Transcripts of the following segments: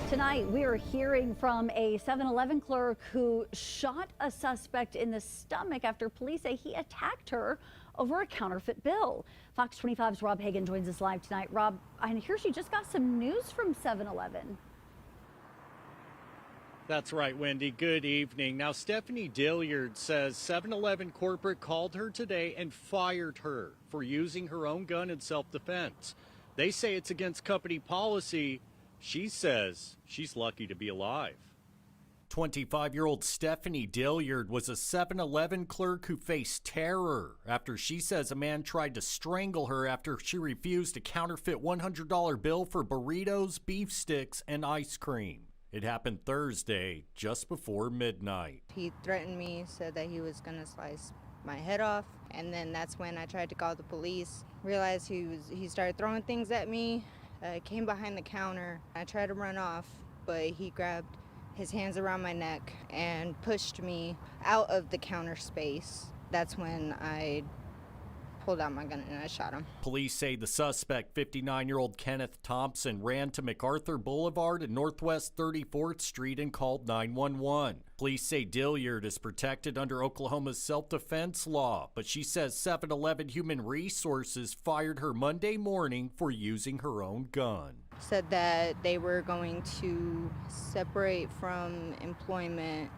Tonight, we are hearing from a 7-Eleven clerk who shot a suspect in the stomach after police say he attacked her over a counterfeit bill. Fox 25's Rob Hagan joins us live tonight. Rob, I hear she just got some news from 7-Eleven. That's right, Wendy. Good evening. Now, Stephanie Dilyard says 7-Eleven corporate called her today and fired her for using her own gun in self-defense. They say it's against company policy. She says she's lucky to be alive. 25-year-old Stephanie Dilyard was a 7-Eleven clerk who faced terror after she says a man tried to strangle her after she refused a counterfeit $100 bill for burritos, beef sticks, and ice cream. It happened Thursday, just before midnight. He threatened me, said that he was going to slice my head off, and then that's when I tried to call the police. Realized he started throwing things at me. Came behind the counter. I tried to run off, but he grabbed his hands around my neck and pushed me out of the counter space. That's when I pulled out my gun and I shot him. Police say the suspect, 59-year-old Kenneth Thompson, ran to MacArthur Blvd and Northwest 34th Street and called 911. Police say Dilyard is protected under Oklahoma's self-defense law, but she says 7-Eleven Human Resources fired her Monday morning for using her own gun. Said that they were going to separate from employment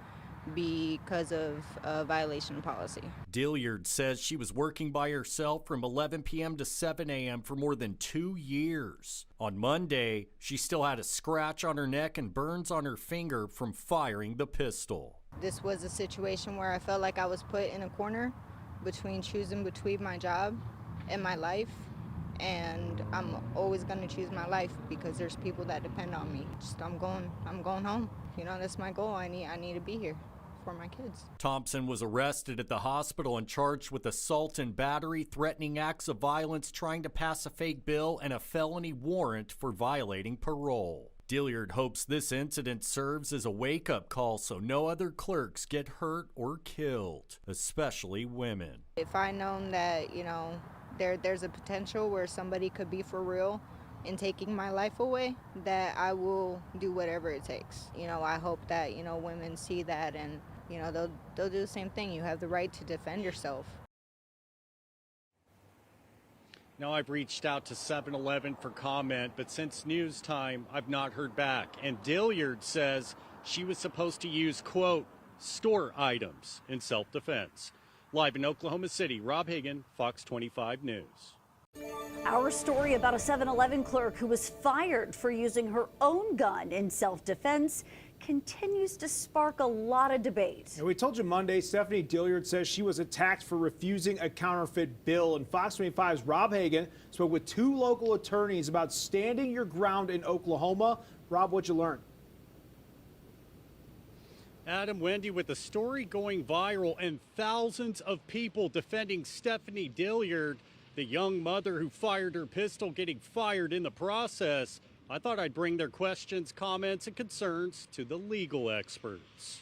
because of a violation of policy. Dilyard says she was working by herself from 11 p.m. to 7 a.m. for more than 2 years. On Monday, she still had a scratch on her neck and burns on her finger from firing the pistol. This was a situation where I felt like I was put in a corner between choosing between my job and my life. And I'm always going to choose my life because there's people that depend on me. I'm going home. You know, that's my goal. I need to be here for my kids. Thompson was arrested at the hospital and charged with assault and battery, threatening acts of violence, trying to pass a fake bill, and a felony warrant for violating parole. Dilyard hopes this incident serves as a wake-up call so no other clerks get hurt or killed, especially women. If I known that, you know, there's a potential where somebody could be for real in taking my life away, that I will do whatever it takes. You know, I hope that, you know, women see that and, you know, they'll do the same thing. You have the right to defend yourself. Now, I've reached out to 7-Eleven for comment, but since news time, I've not heard back. And Dilyard says she was supposed to use, quote, store items in self-defense. Live in Oklahoma City, Rob Hagan, Fox 25 News. Our story about a 7-Eleven clerk who was fired for using her own gun in self-defense continues to spark a lot of debate. And we told you Monday, Stephanie Dilyard says she was attacked for refusing a counterfeit bill. And Fox 25's Rob Hagan spoke with 2 local attorneys about standing your ground in Oklahoma. Rob, what'd you learn? Adam, Wendy, with the story going viral and thousands of people defending Stephanie Dilyard, the young mother who fired her pistol getting fired in the process, I thought I'd bring their questions, comments, and concerns to the legal experts.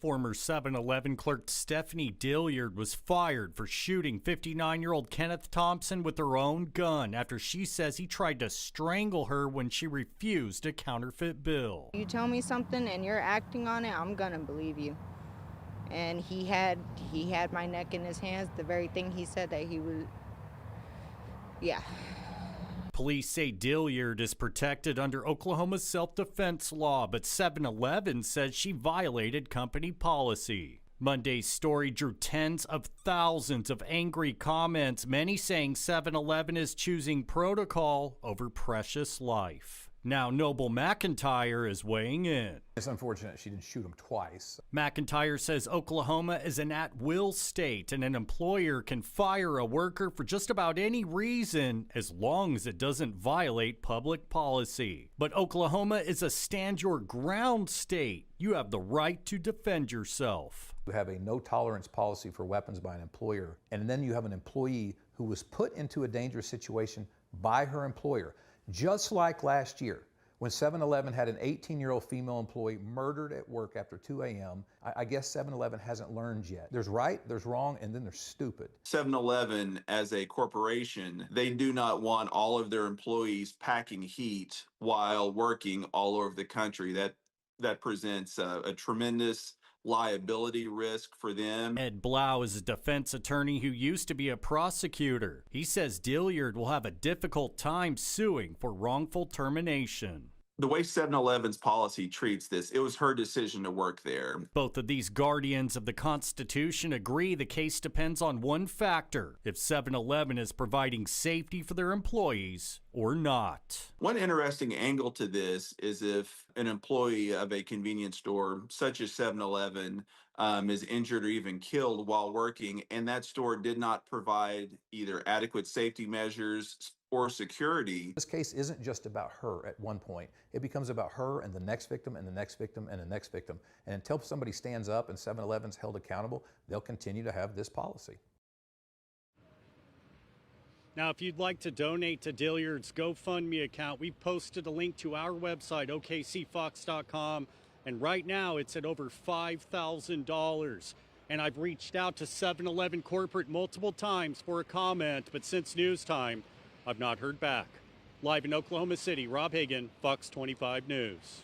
Former 7-Eleven clerk Stephanie Dilyard was fired for shooting 59-year-old Kenneth Thompson with her own gun after she says he tried to strangle her when she refused a counterfeit bill. You tell me something and you're acting on it, I'm gonna believe you. And he had my neck in his hands, the very thing he said that he was, yeah. Police say Dilyard is protected under Oklahoma's self-defense law, but 7-Eleven says she violated company policy. Monday's story drew tens of thousands of angry comments, many saying 7-Eleven is choosing protocol over precious life. Now Noble McIntyre is weighing in. It's unfortunate she didn't shoot him twice. McIntyre says Oklahoma is an at-will state and an employer can fire a worker for just about any reason as long as it doesn't violate public policy. But Oklahoma is a stand-your-ground state. You have the right to defend yourself. You have a no-tolerance policy for weapons by an employer, and then you have an employee who was put into a dangerous situation by her employer. Just like last year, When 7-Eleven had an 18-year-old female employee murdered at work after 2 a.m., I guess 7-Eleven hasn't learned yet. There's right, there's wrong, and then there's stupid. 7-Eleven, as a corporation, they do not want all of their employees packing heat while working all over the country. That presents a tremendous liability risk for them. Ed Blau is a defense attorney who used to be a prosecutor. He says Dilyard will have a difficult time suing for wrongful termination. The way 7-Eleven's policy treats this, it was her decision to work there. Both of these guardians of the Constitution agree the case depends on one factor: if 7-Eleven is providing safety for their employees or not. One interesting angle to this is if an employee of a convenience store, such as 7-Eleven, is injured or even killed while working, and that store did not provide either adequate safety measures or security. This case isn't just about her at one point. It becomes about her and the next victim and the next victim and the next victim. And until somebody stands up and 7-Eleven's held accountable, they'll continue to have this policy. Now, if you'd like to donate to Dilyard's GoFundMe account, we posted a link to our website, okcfox.com, and right now it's at over $5,000. And I've reached out to 7-Eleven corporate multiple times for a comment, but since news time, I've not heard back. Live in Oklahoma City, Rob Hagan, Fox 25 News.